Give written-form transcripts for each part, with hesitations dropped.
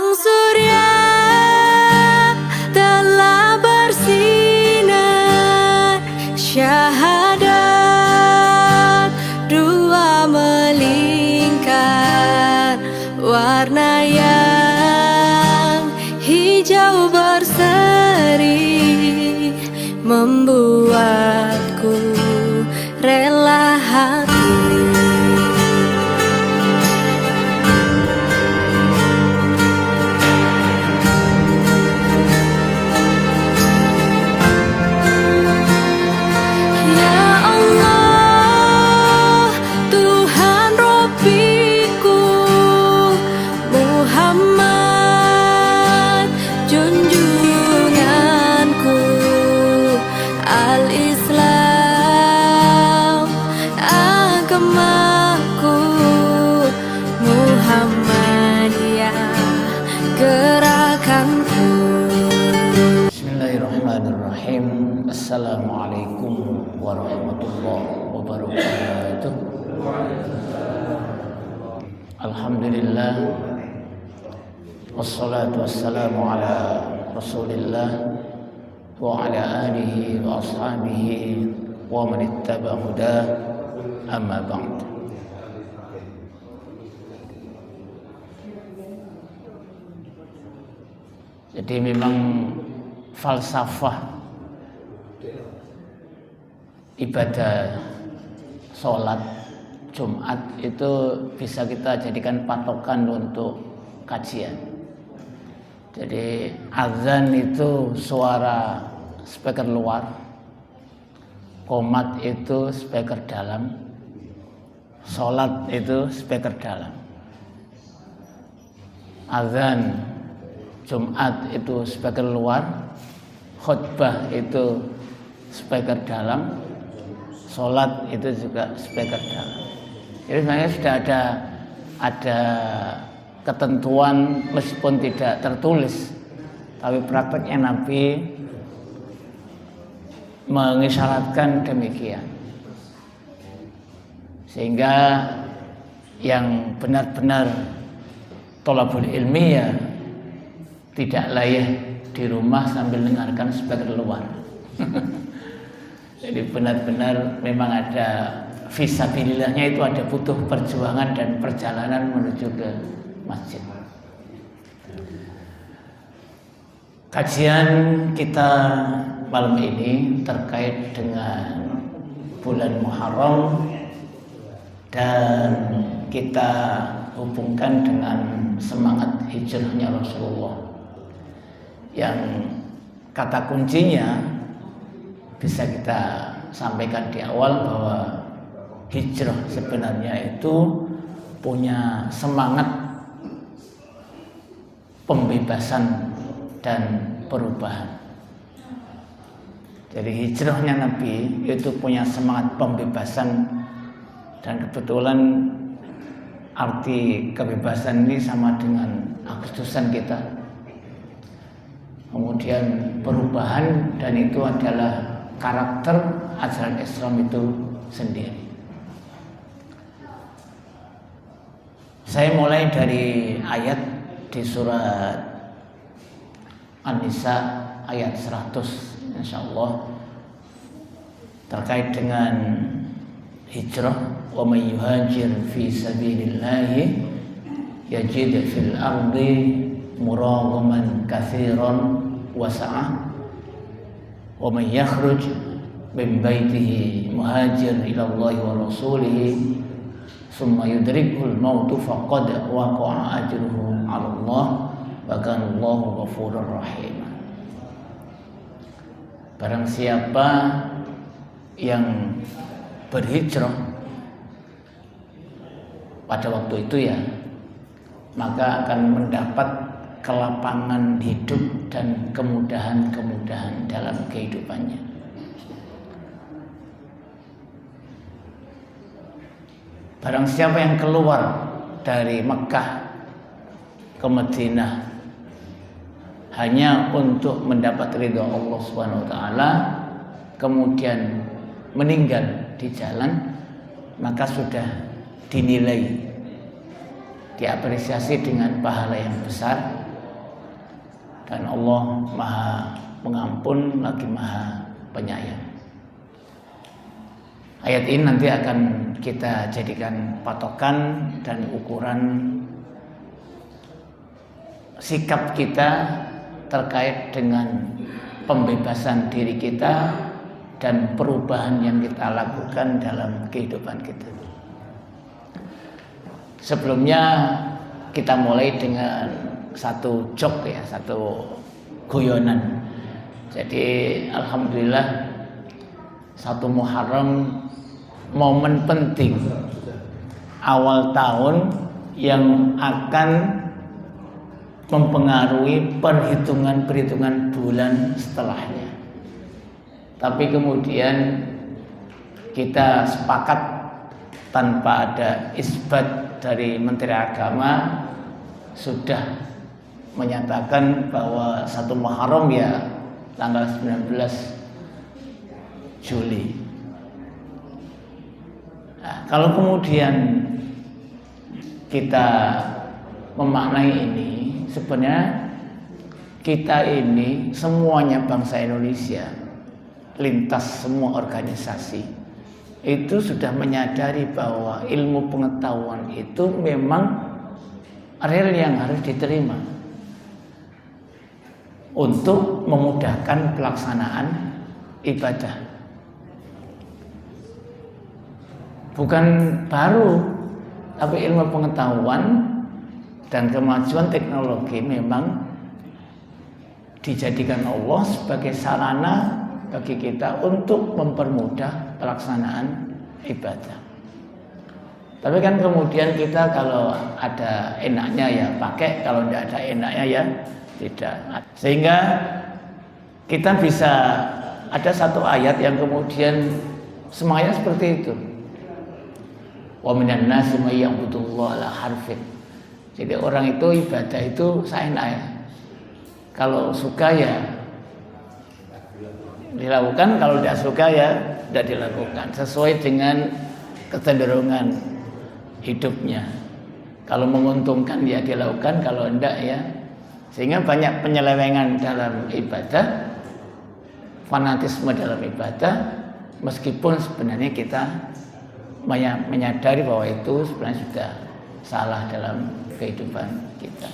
Sang surya telah bersinar, syahadat dua melingkar, warna yang hijau berseri membuatku rela hati. Bismillahirrahmanirrahim. Assalamualaikum warahmatullahi wabarakatuh. Alhamdulillah, wassalatu wassalamu ala rasulillah wa ala alihi wa ashabihi wa man ittaba hudah, amma ba'd. Jadi memang falsafah ibadah sholat Jumat itu bisa kita jadikan patokan untuk kajian. Jadi azan itu suara speaker luar, qomat itu speaker dalam, sholat itu speaker dalam. Azan Jumat itu speaker luar, khutbah itu speaker dalam, sholat itu juga speaker dalam. Jadi sebenarnya sudah ada ketentuan meskipun tidak tertulis, tapi prakteknya Nabi mengisyaratkan demikian. Sehingga yang benar-benar thalabul ilmi ya tidak layak di rumah sambil mendengarkan speaker luar. Jadi benar-benar memang ada fisabilillahnya, itu ada butuh perjuangan dan perjalanan menuju ke masjid. Kajian kita malam ini terkait dengan bulan Muharram dan kita hubungkan dengan semangat hijrahnya Rasulullah, yang kata kuncinya bisa kita sampaikan di awal bahwa hijrah sebenarnya itu punya semangat pembebasan dan perubahan. Jadi hijrahnya Nabi itu punya semangat pembebasan, dan kebetulan arti kebebasan ini sama dengan Agustusan kita. Kemudian perubahan, dan itu adalah karakter ajaran Islam itu sendiri. Saya mulai dari ayat di surat An-Nisa ayat 100 insyaallah, terkait dengan hijrah. Wa may yuhajir fi sabilillahi yajid fil ardi muragaman katsiran wasa'ah wa man yakhruj min baitihi muhajir ila Allah wa rasulihi summa yudrikul mautu faqad waqa'a ajruhu 'ala Allah wa kana Allahu ghafurur rahim. Barang siapa yang berhijrah pada waktu itu ya, maka akan mendapat kelapangan hidup dan kemudahan-kemudahan dalam kehidupannya. Barang siapa yang keluar dari Mekah ke Madinah hanya untuk mendapat ridha Allah Subhanahu wa taala, kemudian meninggal di jalan, maka sudah dinilai, diapresiasi dengan pahala yang besar, dan Allah Maha Pengampun lagi Maha Penyayang. Ayat ini nanti akan kita jadikan patokan dan ukuran sikap kita terkait dengan pembebasan diri kita dan perubahan yang kita lakukan dalam kehidupan kita. Sebelumnya kita mulai dengan satu joke ya, satu guyonan. Jadi alhamdulillah satu Muharram, momen penting awal tahun yang akan mempengaruhi perhitungan bulan setelahnya. Tapi kemudian kita sepakat tanpa ada isbat dari Menteri Agama sudah menyatakan bahwa satu Muharram ya tanggal 19 Juli. Nah, kalau kemudian kita memaknai ini, sebenarnya kita ini semuanya bangsa Indonesia, lintas semua organisasi, itu sudah menyadari bahwa ilmu pengetahuan itu memang real yang harus diterima untuk memudahkan pelaksanaan ibadah. Bukan baru, tapi ilmu pengetahuan dan kemajuan teknologi memang dijadikan Allah sebagai sarana bagi kita untuk mempermudah pelaksanaan ibadah. Tapi kan kemudian kita kalau ada enaknya ya pakai, kalau tidak ada enaknya ya tidak. Sehingga kita bisa ada satu ayat yang kemudian semuanya seperti itu. Wa minan nasi may ya'budullaha ala harfin. Jadi orang itu ibadah itu seenaknya. Kalau suka ya dilakukan, kalau tidak suka ya tidak dilakukan, sesuai dengan kecenderungan hidupnya. Kalau menguntungkan ya dilakukan, kalau tidak ya. Sehingga banyak penyelewengan dalam ibadah, fanatisme dalam ibadah, meskipun sebenarnya kita menyadari bahwa itu sebenarnya sudah salah dalam kehidupan kita.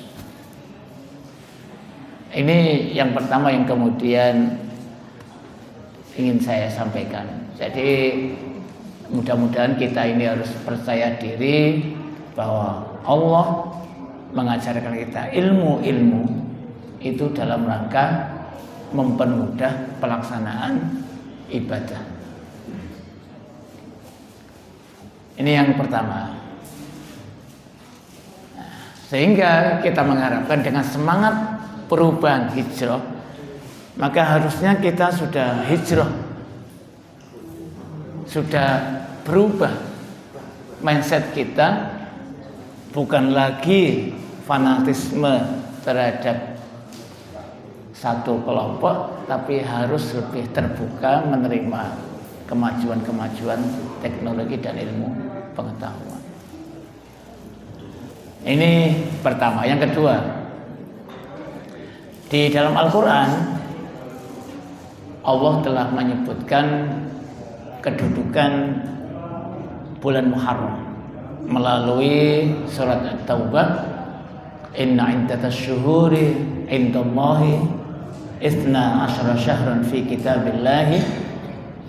Ini yang pertama yang kemudian ingin saya sampaikan. Jadi mudah-mudahan kita ini harus percaya diri bahwa Allah mengajarkan kita ilmu-ilmu itu dalam rangka mempermudah pelaksanaan ibadah. Ini yang pertama. Sehingga kita mengharapkan dengan semangat perubahan hijrah, maka harusnya kita sudah hijrah, sudah berubah mindset kita, bukan lagi fanatisme terhadap satu kelompok, tapi harus lebih terbuka menerima kemajuan-kemajuan teknologi dan ilmu pengetahuan. Ini pertama. Yang kedua, di dalam Al-Quran Allah telah menyebutkan kedudukan bulan Muharram melalui surat At-Taubah, inna iddatash syuhuri indallahi 12 syahran fi kitabillahi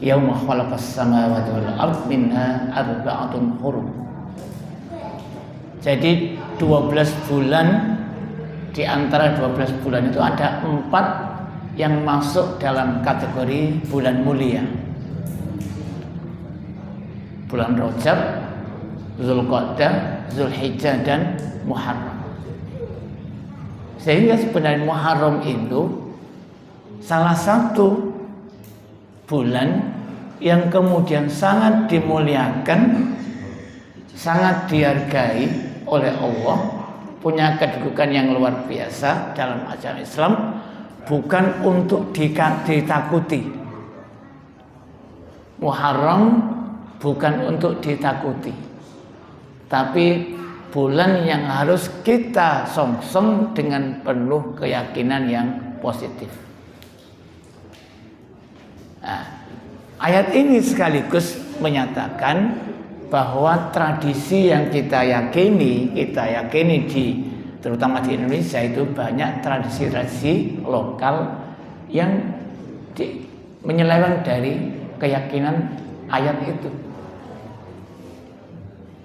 yauma khalaqas samawati wal ardh minha arba'atun hurum. Jadi 12 bulan, di antara 12 bulan itu ada 4 yang masuk dalam kategori bulan mulia. Bulan Rajab, Zulqa'dah, Zulhijjah dan Muharram. Sehingga sebenarnya Muharram itu salah satu bulan yang kemudian sangat dimuliakan, sangat dihargai oleh Allah, punya kedudukan yang luar biasa dalam ajaran Islam, bukan untuk ditakuti. Muharram bukan untuk ditakuti, tapi bulan yang harus kita songsong dengan penuh keyakinan yang positif. Nah, ayat ini sekaligus menyatakan bahwa tradisi yang kita yakini terutama di Indonesia itu banyak tradisi-tradisi lokal yang menyeleweng dari keyakinan ayat itu.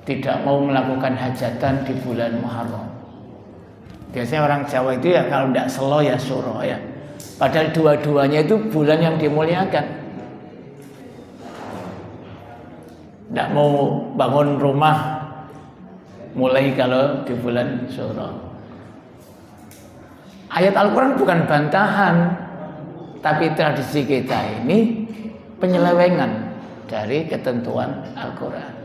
Tidak mau melakukan hajatan di bulan Muharram. Biasanya orang Jawa itu ya kalau tidak selo ya suro ya. Padahal dua-duanya itu bulan yang dimuliakan. Tidak mau bangun rumah mulai kalau di bulan Syuro. Ayat Al-Quran bukan bantahan, tapi tradisi kita ini penyelewengan dari ketentuan Al-Quran.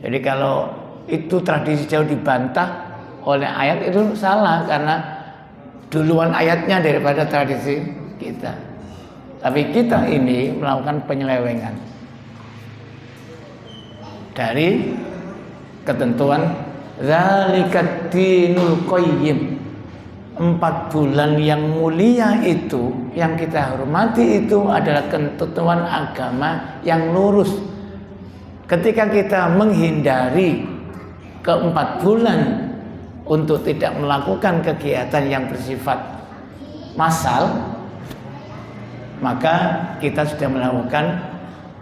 Jadi kalau itu tradisi jauh dibantah oleh ayat itu salah, karena duluan ayatnya daripada tradisi kita. Tapi kita ini melakukan penyelewengan dari ketentuan zalikat dinul qayyim. 4 bulan yang mulia itu, yang kita hormati itu adalah ketentuan agama yang lurus. Ketika kita menghindari ke-4 bulan untuk tidak melakukan kegiatan yang bersifat massal, maka kita sudah melakukan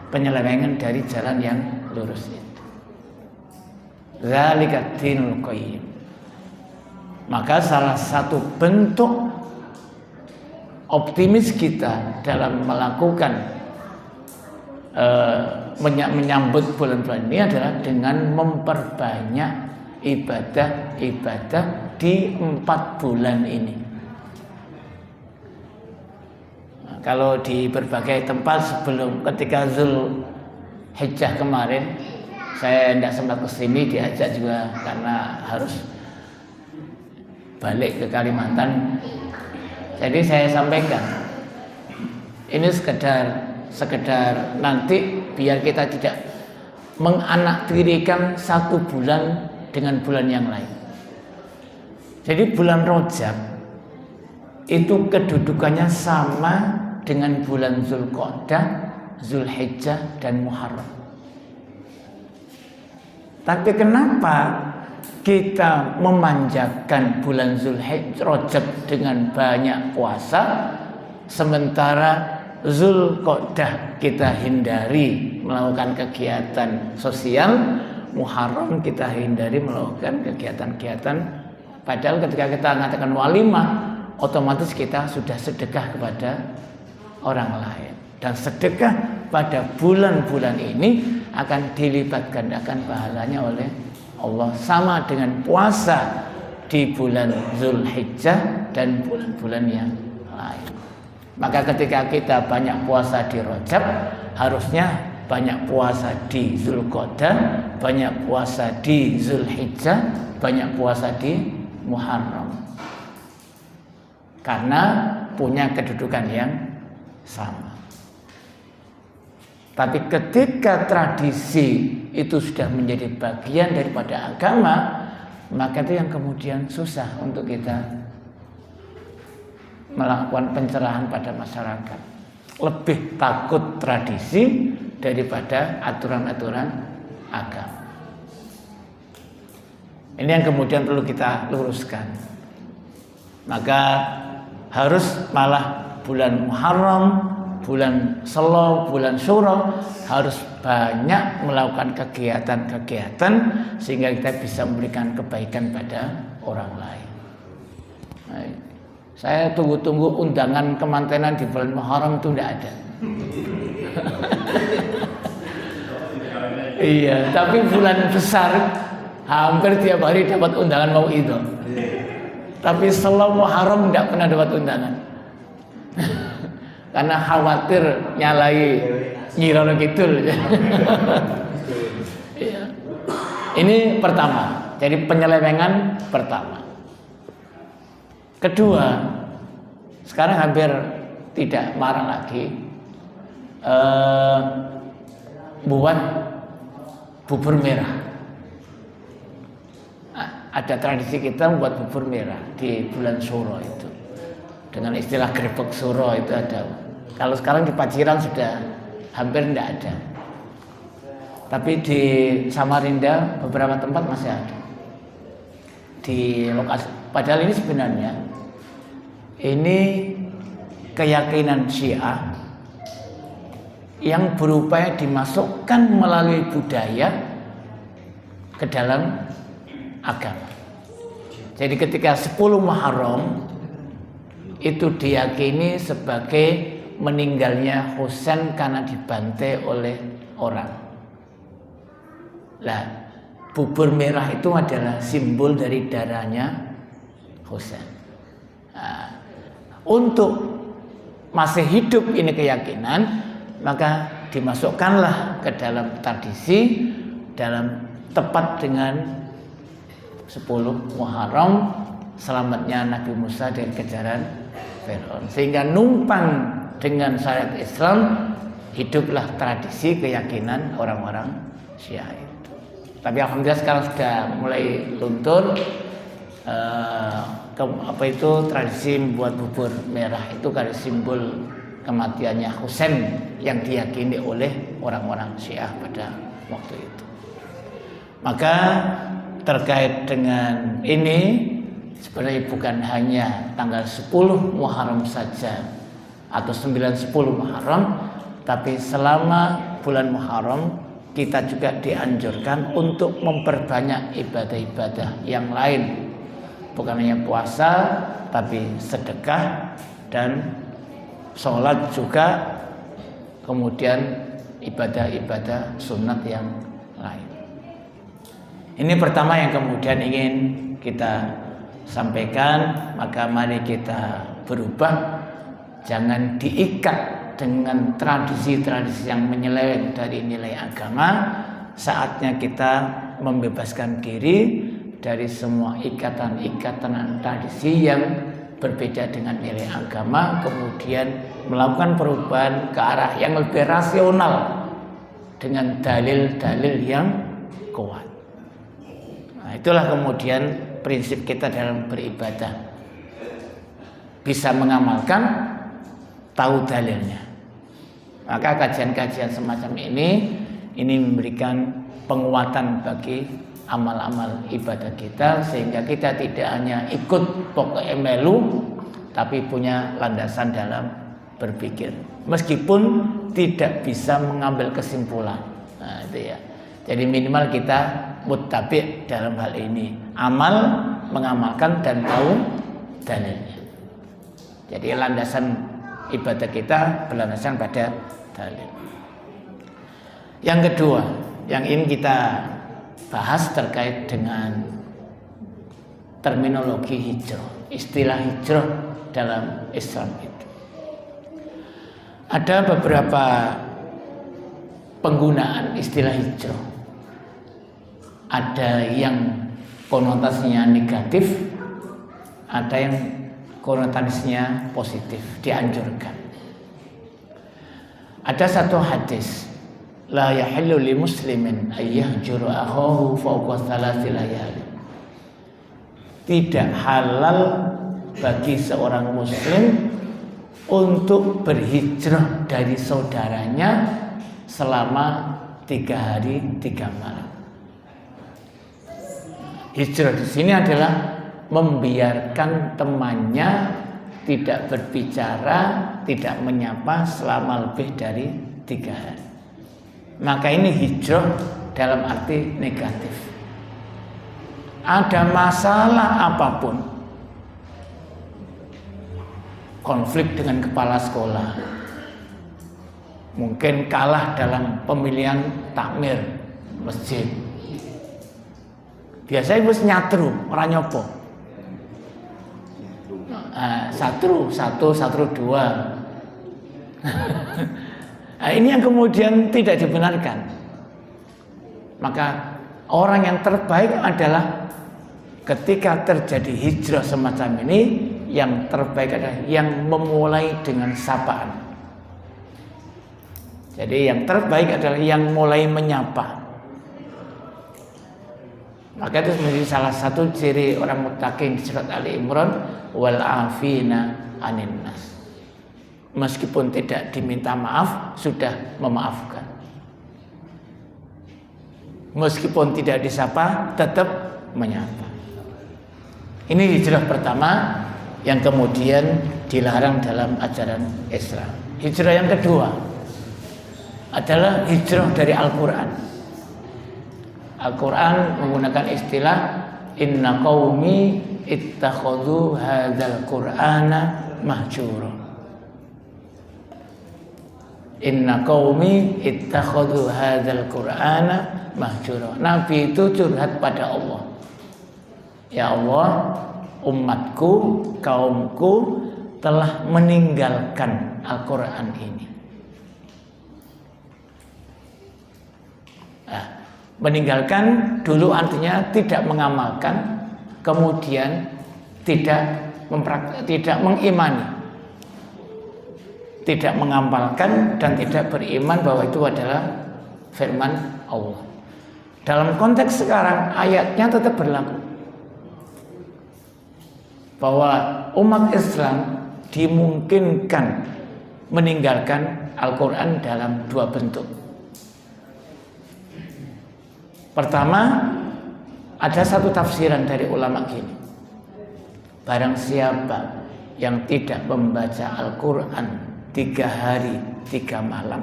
penyelewengan dari jalan yang lurus itu. Zalikat dinul qayyim. Maka salah satu bentuk optimis kita dalam melakukan menyambut bulan-bulan ini adalah dengan memperbanyak ibadah-ibadah di 4 bulan ini. Nah, kalau di berbagai tempat sebelum ketika Zulhijjah kemarin, saya tidak sempat kesini, diajak juga karena harus balik ke Kalimantan. Jadi saya sampaikan, ini sekedar nanti biar kita tidak menganaktirikan satu bulan dengan bulan yang lain. Jadi bulan Rajab itu kedudukannya sama dengan bulan Zulqa'dah, Zulhijjah dan Muharram. Tapi kenapa kita memanjakan bulan Rajab dengan banyak puasa, sementara Zulqa'dah kita hindari melakukan kegiatan sosial, Muharram kita hindari melakukan kegiatan-kegiatan. Padahal ketika kita mengatakan walimah, otomatis kita sudah sedekah kepada orang lain. Dan sedekah pada bulan-bulan ini akan dilipat gandakan pahalanya oleh Allah, sama dengan puasa di bulan Zulhijjah dan bulan-bulan yang lain. Maka ketika kita banyak puasa di Rajab, harusnya banyak puasa di Zulqa'dah, banyak puasa di Zulhijjah, banyak puasa di Muharram. Karena punya kedudukan yang sama. Tapi ketika tradisi itu sudah menjadi bagian daripada agama, maka itu yang kemudian susah untuk kita melakukan pencerahan pada masyarakat. Lebih takut tradisi daripada aturan-aturan agama. Ini yang kemudian perlu kita luruskan. Maka harus malah bulan Muharram, bulan Selo, bulan Syuro harus banyak melakukan kegiatan-kegiatan sehingga kita bisa memberikan kebaikan pada orang lain. Nah, saya tunggu-tunggu undangan kemantenan di bulan Muharram itu tidak ada. Iya, tapi bulan besar hampir tiap hari dapat undangan mau itu. Tapi Selo Muharram tidak pernah dapat undangan. Karena khawatir nyalai Nyirono Kidul. Iya. Ini pertama, jadi penyelewengan pertama. Kedua, sekarang hampir tidak marah lagi buat bubur merah. ada tradisi kita membuat bubur merah di bulan Suro itu dengan istilah grebek Suro itu ada. Kalau sekarang di Paciran sudah hampir tidak ada, tapi di Samarinda beberapa tempat masih ada di lokasi. Padahal ini sebenarnya ini keyakinan Syiah yang berupaya dimasukkan melalui budaya ke dalam agama. Jadi ketika 10 Muharram itu diyakini sebagai meninggalnya Husain karena dibantai oleh orang. Lah, bubur merah itu adalah simbol dari darahnya Husain. Nah, untuk masih hidup ini keyakinan, maka dimasukkanlah ke dalam tradisi dalam tepat dengan 10 Muharram selamatnya Nabi Musa dari kejaran Firaun, sehingga numpang dengan syariat Islam hiduplah tradisi keyakinan orang-orang Syiah itu. Tapi alhamdulillah sekarang sudah mulai luntur. Tradisi membuat bubur merah itu karena simbol kematiannya Husain yang diyakini oleh orang-orang Syiah pada waktu itu. Maka terkait dengan ini sebenarnya bukan hanya tanggal 10 Muharram saja atau 9-10 Muharram, tapi selama bulan Muharram kita juga dianjurkan untuk memperbanyak ibadah-ibadah yang lain. Bukan hanya puasa, tapi sedekah dan sholat juga, kemudian ibadah-ibadah sunat yang lain. Ini pertama yang kemudian ingin kita sampaikan. Maka mari kita berubah, jangan diikat dengan tradisi-tradisi yang menyeleweng dari nilai agama. Saatnya kita membebaskan diri dari semua ikatan-ikatan tradisi yang berbeda dengan nilai agama, kemudian melakukan perubahan ke arah yang lebih rasional dengan dalil-dalil yang kuat. Nah, itulah kemudian prinsip kita dalam beribadah. Bisa mengamalkan, tahu dalilnya. Maka kajian-kajian semacam ini memberikan penguatan bagi amal-amal ibadah kita, sehingga kita tidak hanya ikut pokoknya melu, tapi punya landasan dalam berpikir, meskipun tidak bisa mengambil kesimpulan. Nah, itu ya. Jadi minimal kita muttabi' dalam hal ini, amal, mengamalkan dan tahu dalilnya. Jadi landasan ibadah kita berlandasan pada dalil. Yang kedua yang ingin kita bahas terkait dengan terminologi hijrah, istilah hijrah dalam Islam itu. Ada beberapa penggunaan istilah hijrah. Ada yang konotasinya negatif, ada yang konotasinya positif, dianjurkan. Ada satu hadis, la yahillu li muslimin ayyahjuru akhahu fawqa thalathi layali. Tidak halal bagi seorang muslim untuk berhijrah dari saudaranya selama 3 hari 3 malam. Hijrah di sini adalah membiarkan temannya tidak berbicara, tidak menyapa selama lebih dari 3 hari. Maka ini hijrah dalam arti negatif. Ada masalah apapun, konflik dengan kepala sekolah, mungkin kalah dalam pemilihan takmir masjid, biasanya bos nyatru, orang nyopo, satu dua. Nah, ini yang kemudian tidak dibenarkan. Maka orang yang terbaik adalah ketika terjadi hijrah semacam ini, yang terbaik adalah yang memulai dengan sapaan. Jadi yang terbaik adalah yang mulai menyapa. Maka itu menjadi salah satu ciri orang muttaqin di surat Ali Imran, wal afina anin nas. Meskipun tidak diminta maaf, sudah memaafkan. Meskipun tidak disapa, tetap menyapa. Ini hijrah pertama yang kemudian dilarang dalam ajaran Islam. Hijrah yang kedua adalah hijrah dari Al-Quran. Al-Quran menggunakan istilah inna qaumi ittakhadhu hadzal qur'ana mahjura. Inna qaumi ittakhadhu hadzal qur'ana mahjura. Nabi itu curhat pada Allah. Ya Allah, umatku, kaumku telah meninggalkan Al-Quran ini. Meninggalkan dulu artinya tidak mengamalkan, kemudian tidak mengimani, tidak mengamalkan dan tidak beriman bahwa itu adalah firman Allah. Dalam konteks sekarang ayatnya tetap berlaku bahwa umat Islam dimungkinkan meninggalkan Al-Quran dalam dua bentuk. Pertama, ada satu tafsiran dari ulama gini. Barang siapa yang tidak membaca Al-Quran 3 hari 3 malam,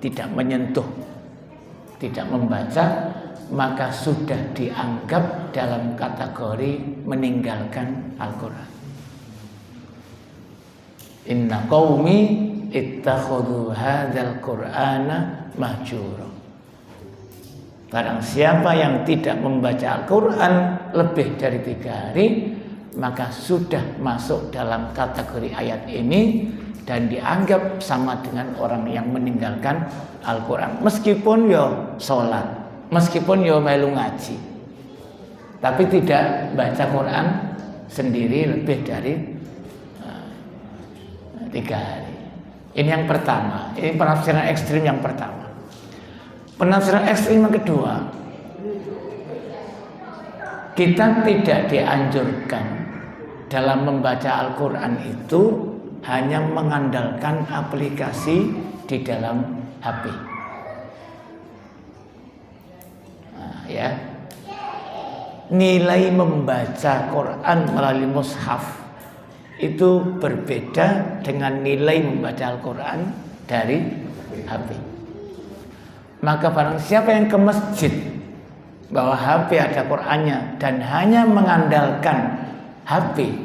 tidak menyentuh, tidak membaca, maka sudah dianggap dalam kategori meninggalkan Al-Quran. Inna qaumi ittakhadhu hadzal qur'ana mahjura. Barang siapa yang tidak membaca Al-Quran lebih dari 3 hari, maka sudah masuk dalam kategori ayat ini dan dianggap sama dengan orang yang meninggalkan Al-Quran. Meskipun yo sholat, meskipun yo melu ngaji, tapi tidak baca Quran sendiri lebih dari 3 hari. Ini yang pertama. Ini penafsiran ekstrim yang pertama. Penafsiran ekstrim yang kedua, kita tidak dianjurkan dalam membaca Al-Quran itu hanya mengandalkan aplikasi di dalam HP. Ya, nilai membaca Quran melalui mushaf itu berbeda dengan nilai membaca Al-Quran dari HP. Maka barang siapa yang ke masjid bawa HP ada Qurannya dan hanya mengandalkan HP,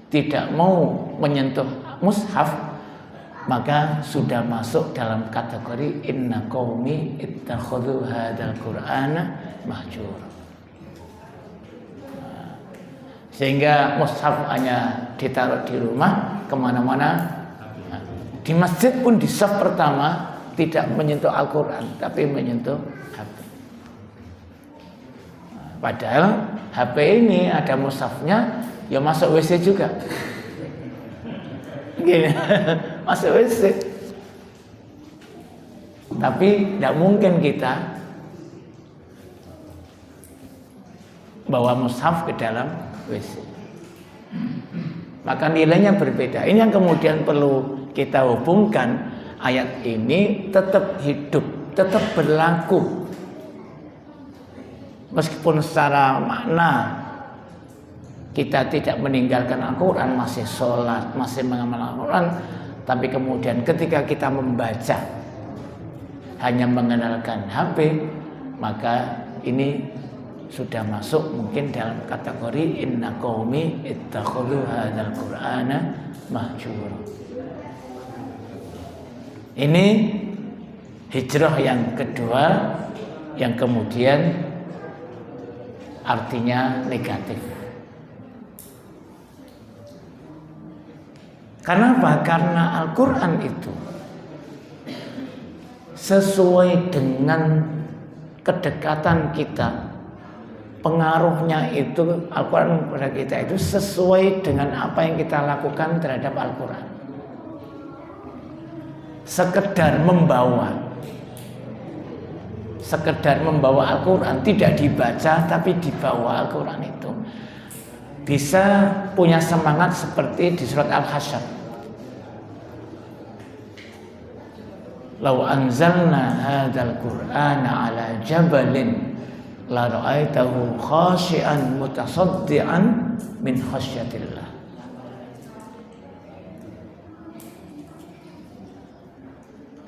tidak mau menyentuh mushaf, maka sudah masuk dalam kategori inna qaumi ittakhadhu hadzal qur'ana mahjura. Sehingga mushaf hanya ditaruh di rumah, kemana-mana. Di masjid pun di saf pertama tidak menyentuh Al-Quran, tapi menyentuh HP. Padahal HP ini ada mushafnya, ya masuk WC juga. Gini, masuk WC. Tapi tidak mungkin kita bawa mushaf ke dalam WC. Maka nilainya berbeda. Ini yang kemudian perlu kita hubungkan. Ayat ini tetap hidup, tetap berlaku. Meskipun secara makna kita tidak meninggalkan Al-Quran, masih sholat, masih mengamalkan Al-Quran, tapi kemudian ketika kita membaca hanya mengandalkan HP, maka ini sudah masuk mungkin dalam kategori inna qaumi ittakhadhu hadzal qur'ana mahjura. Ini hijrah yang kedua yang kemudian artinya negatif. Kenapa? Karena Al-Quran itu sesuai dengan kedekatan kita, pengaruhnya itu Al-Quran kepada kita itu sesuai dengan apa yang kita lakukan terhadap Al-Quran. Sekedar membawa, sekedar membawa Al-Quran, tidak dibaca tapi dibawa Al-Quran itu bisa punya semangat seperti di surat Al-Hasyr. Lau anzalna hadzal Qur'ana ala jabalin la ra'aitahu khashi'an mutasaddian min khasyatillah.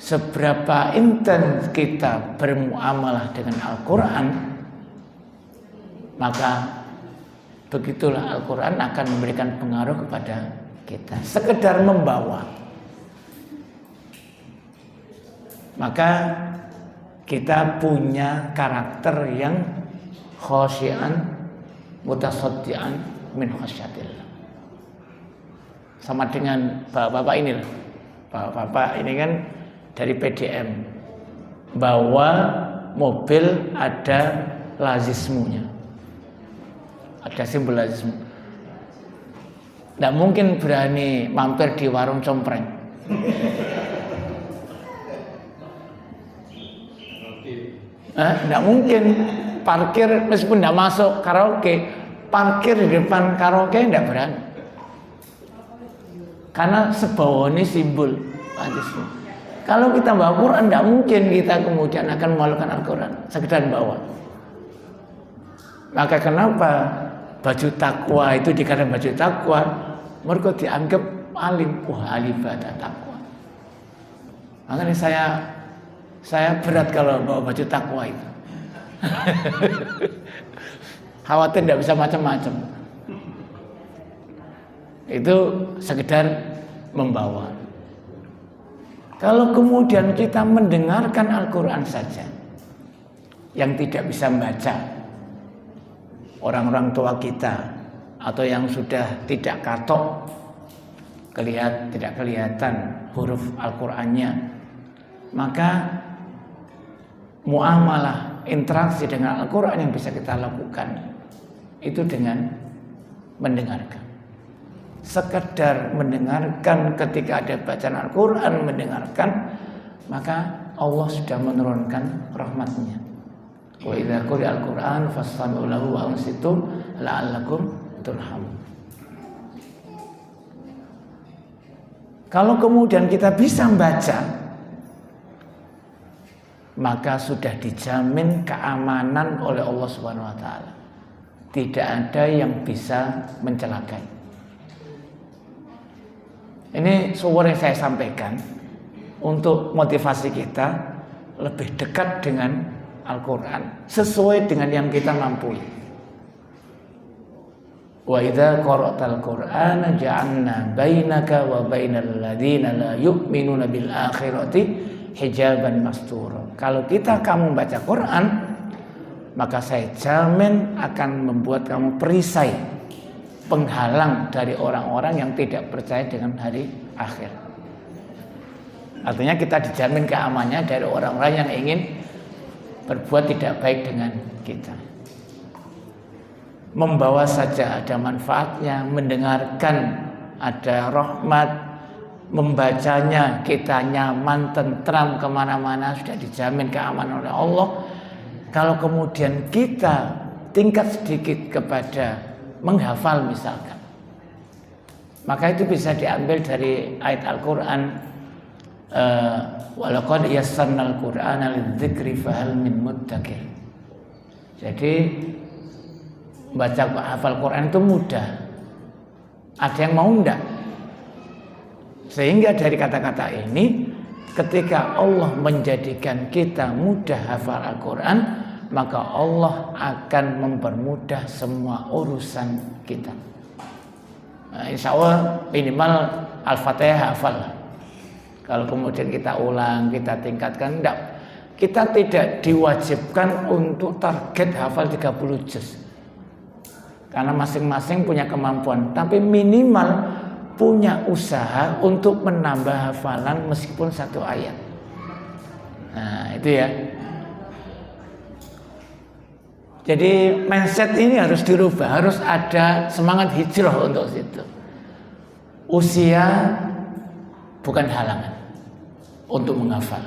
Seberapa intens kita bermuamalah dengan Al-Quran, maka begitulah Al-Quran akan memberikan pengaruh kepada kita. Sekedar membawa, maka kita punya karakter yang khasyian mutasaddian min khasyatillah. Sama dengan bapak-bapak ini lah. Bapak-bapak ini kan dari PDM, bawa mobil ada lazismunya, ada simbol lazismu. Tidak mungkin berani mampir di warung compreng. Tidak mungkin parkir meskipun tidak masuk karaoke, parkir di depan karaoke tidak berani, karena sebawa ini simbol lazismu. Kalau kita bawa Quran, tidak mungkin kita kemudian akan memalukan Al-Quran sekedar bawa. Maka kenapa baju takwa itu dikatakan baju takwa? Mereka dianggap alim, ahli ibadah takwa. Makanya saya berat kalau bawa baju takwa itu. Khawatir tidak bisa macam-macam. Itu sekedar membawa. Kalau kemudian kita mendengarkan Al-Quran saja, yang tidak bisa membaca, orang-orang tua kita, atau yang sudah tidak katok, tidak kelihatan huruf Al-Qurannya, maka muamalah, interaksi dengan Al-Quran yang bisa kita lakukan, itu dengan mendengarkan. Sekedar mendengarkan, ketika ada bacaan Al-Quran, mendengarkan, maka Allah sudah menurunkan rahmatnya. Wa idza quri'al Qur'an fastami'u lahu wa ansitu la'allakum turhamun. Kalau kemudian kita bisa membaca, maka sudah dijamin keamanan oleh Allah Subhanahu wa taala. Tidak ada yang bisa mencelakai. Ini sumber yang saya sampaikan untuk motivasi kita lebih dekat dengan Al-Quran sesuai dengan yang kita mampu. Wa idza qara'tal Qur'ana ja'alna bainaka wa bainal ladzina la yu'minuna bil akhirati hijaban mastura. Kalau kamu membaca Quran, maka saya jamin akan membuat kamu perisai, penghalang dari orang-orang yang tidak percaya dengan hari akhir. Artinya kita dijamin keamanannya dari orang-orang yang ingin berbuat tidak baik dengan kita. Membawa saja ada manfaatnya, mendengarkan ada rahmat, membacanya kita nyaman, tentram, kemana-mana sudah dijamin keamanan oleh Allah. Kalau kemudian kita tingkat sedikit kepada menghafal misalkan, maka itu bisa diambil dari ayat Al-Quran, walaqad yassarnal Qur'ana lidzikri fahal min muddakir. Jadi baca hafal Quran itu mudah, ada yang mau enggak? Sehingga dari kata-kata ini, ketika Allah menjadikan kita mudah hafal Al-Quran, maka Allah akan mempermudah semua urusan kita. Nah, insya Allah minimal Al-Fatihah hafal. Kalau kemudian kita ulang, kita tingkatkan, enggak. Kita tidak diwajibkan untuk target hafal 30 juz. Karena masing-masing punya kemampuan, tapi minimal punya usaha untuk menambah hafalan meskipun 1 ayat. Nah, itu ya. Jadi mindset ini harus dirubah, harus ada semangat hijrah untuk situ. Usia bukan halangan untuk menghafal.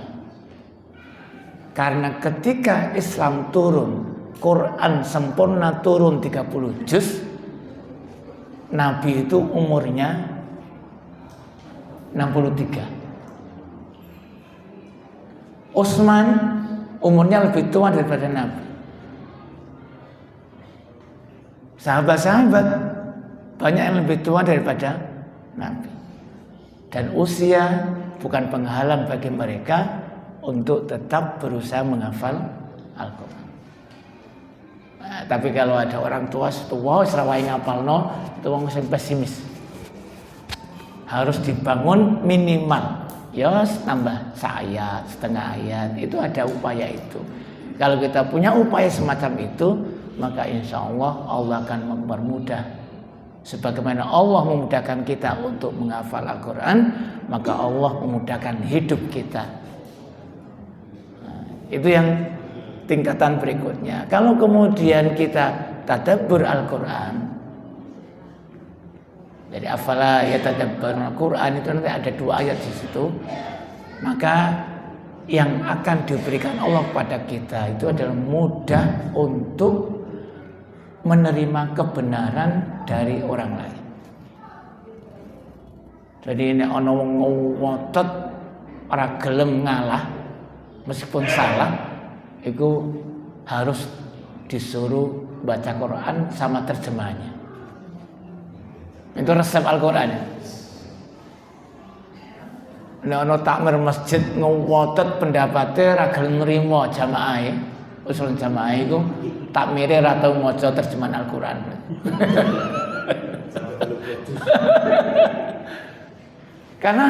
Karena ketika Islam turun, Quran sempurna turun 30 juz, Nabi itu umurnya 63. Utsman umurnya lebih tua daripada Nabi. Sahabat-sahabat banyak yang lebih tua daripada Nabi. Dan usia bukan penghalang bagi mereka untuk tetap berusaha menghafal Al-Quran. Nah, tapi kalau ada orang tua serawai ngapalno, itu wong sing pesimis. Harus dibangun minimal, ya tambah seayat, setengah ayat, itu ada upaya itu. Kalau kita punya upaya semacam itu, maka insya Allah akan mempermudah. Sebagaimana Allah memudahkan kita untuk menghafal Al-Quran, maka Allah memudahkan hidup kita. Nah, itu yang tingkatan berikutnya. Kalau kemudian kita tadabbur Al-Quran, jadi afala yatadabbarun Al-Quran, itu nanti ada 2 ayat di situ. Maka yang akan diberikan Allah kepada kita itu adalah mudah untuk menerima kebenaran dari orang lain. Jadi ini ana wong ngotot ora gelem ngalah meskipun salah, itu harus disuruh baca Quran sama terjemahnya. Itu resep Al-Quran. Nek ana takmir masjid ngotot pendapatnya ra gelem nrimo jamaah, usul jamaah iku takmire ra tau maca terjemahan Al-Quran. Karena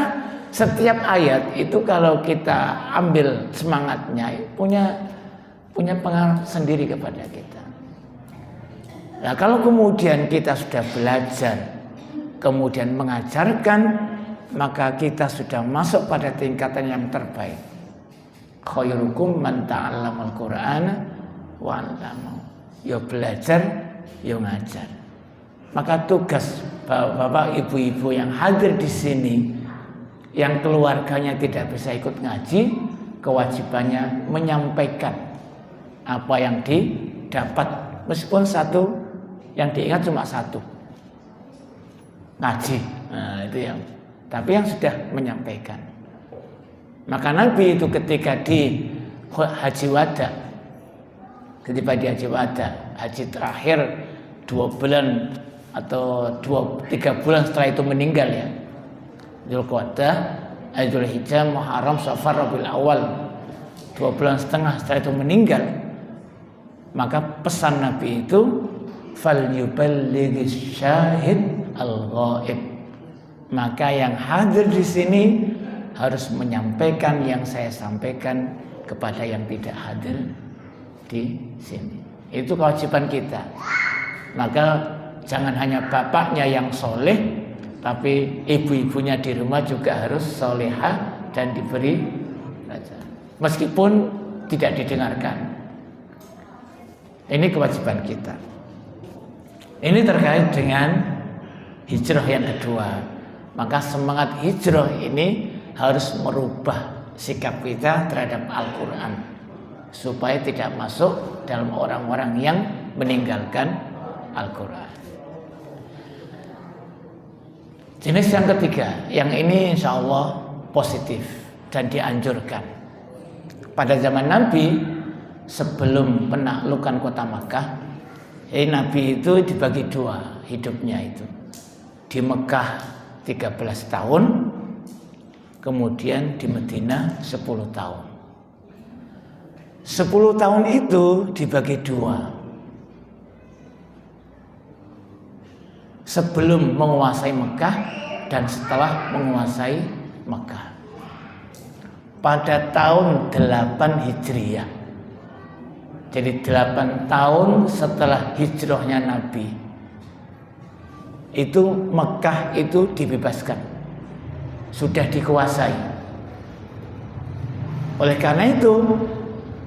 setiap ayat itu kalau kita ambil semangatnya punya pengaruh sendiri kepada kita. Nah, kalau kemudian kita sudah belajar, kemudian mengajarkan, maka kita sudah masuk pada tingkatan yang terbaik. Khairukum man ta'allamal Qur'ana wa 'allamahu. Ya belajar, ya ngajar. Maka tugas bapak ibu-ibu yang hadir di sini, yang keluarganya tidak bisa ikut ngaji, kewajibannya menyampaikan apa yang didapat, meskipun satu yang diingat cuma satu, ngaji. Nah, itu yang. Tapi yang sudah menyampaikan. Maka Nabi itu ketika di Haji Wada, ketika di Haji Wada, haji terakhir 2 bulan atau 3 bulan setelah itu meninggal ya. Dzulqa'dah, Dzulhijjah, Muharram, Safar, Rabiul Awal, 2 bulan setengah setelah itu meninggal. Maka pesan Nabi itu falyuballighis syahid al-ghaib. Maka yang hadir di sini harus menyampaikan yang saya sampaikan kepada yang tidak hadir di sini. Itu kewajiban kita. Maka jangan hanya bapaknya yang soleh, tapi ibu-ibunya di rumah juga harus solehah dan diberi pelajaran. Meskipun tidak didengarkan. Ini kewajiban kita. Ini terkait dengan hijrah yang kedua. Maka semangat hijrah ini harus merubah sikap kita terhadap Al-Quran, supaya tidak masuk dalam orang-orang yang meninggalkan Al-Quran. Jenis yang ketiga, yang ini insya Allah positif dan dianjurkan. Pada zaman Nabi, sebelum penaklukan kota Makkah, Nabi itu dibagi 2 hidupnya itu. Di Mekah 13 tahun, kemudian di Madinah 10 tahun. 10 tahun itu dibagi 2. Sebelum menguasai Mekah dan setelah menguasai Mekah. Pada tahun 8 Hijriah. Jadi 8 tahun setelah hijrahnya Nabi, itu Mekah itu dibebaskan, sudah dikuasai. Oleh karena itu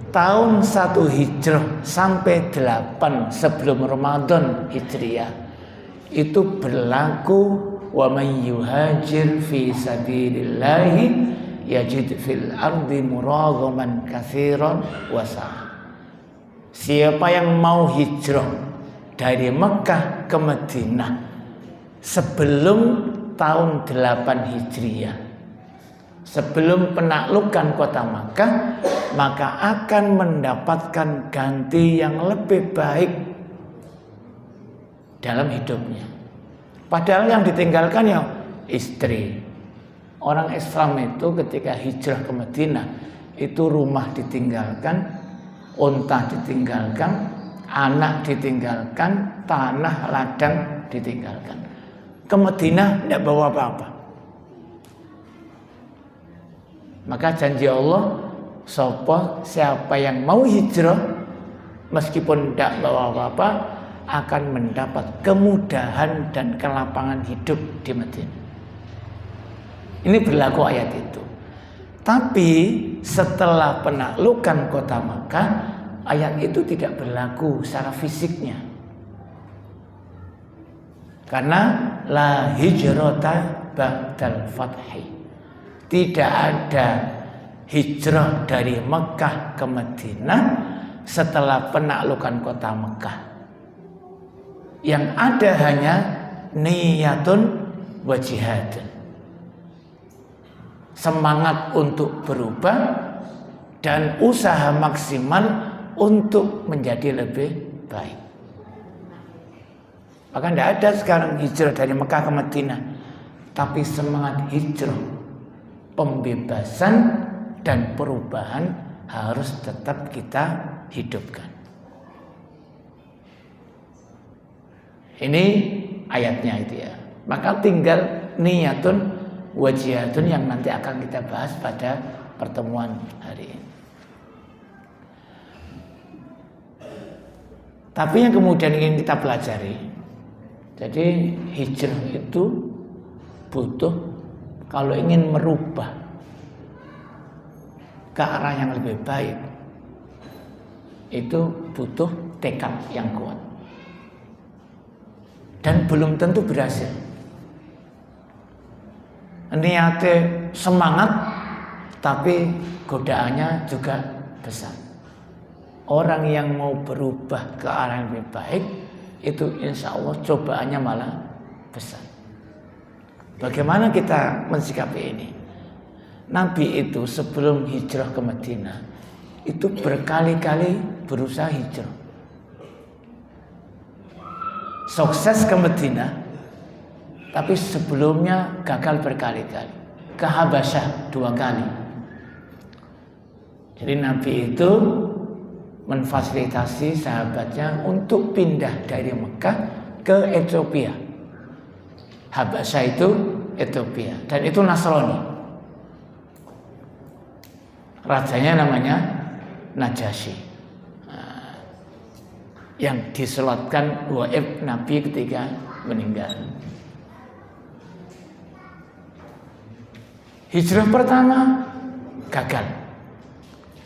tahun 1 hijrah sampai 8 sebelum Ramadan Hijriah itu berlaku wa may yuhajir fi sabilillahi yajid fil ardi muraghaman katsiran wasa. Siapa yang mau hijrah dari Mekah ke Madinah sebelum tahun 8 Hijriah, sebelum penaklukan kota Makkah, maka akan mendapatkan ganti yang lebih baik dalam hidupnya. Padahal yang ditinggalkan ya istri. Orang Islam itu ketika hijrah ke Madinah itu rumah ditinggalkan, unta ditinggalkan, anak ditinggalkan, tanah ladang ditinggalkan. Ke Madinah tidak bawa apa-apa. Maka janji Allah, siapa yang mau hijrah meskipun tidak bawa apa-apa akan mendapat kemudahan dan kelapangan hidup di Madinah. Ini berlaku ayat itu. Tapi setelah penaklukan kota Makkah, ayat itu tidak berlaku secara fisiknya. Karena la hijrata ba'dal fathi. Tidak ada hijrah dari Mekah ke Madinah setelah penaklukan kota Mekah. Yang ada hanya niyatun wa jihad. Semangat untuk berubah dan usaha maksimal untuk menjadi lebih baik. Maka tidak ada sekarang hijrah dari Mekah ke Madinah, tapi semangat hijrah, pembebasan dan perubahan harus tetap kita hidupkan. Ini ayatnya itu ya. Maka tinggal niyatun wajiyatun yang nanti akan kita bahas pada pertemuan hari ini. Tapi yang kemudian ingin kita pelajari, jadi hijrah itu butuh, kalau ingin merubah ke arah yang lebih baik, itu butuh tekad yang kuat. Dan belum tentu berhasil. Niatnya semangat, tapi godaannya juga besar. Orang yang mau berubah ke arah yang lebih baik, itu insya Allah cobaannya malah besar. Bagaimana kita mensikapi ini? Nabi itu sebelum hijrah ke Madinah, itu berkali-kali berusaha hijrah. Sukses ke Madinah, tapi sebelumnya gagal berkali-kali. Ke Habasyah 2 kali. Jadi Nabi itu memfasilitasi sahabatnya untuk pindah dari Mekah ke Ethiopia. Habasyah itu Ethiopia, dan itu Nasrani. Rajanya namanya Najasyi. Yang diselatkan waib Nabi ketika meninggal. Hijrah pertama gagal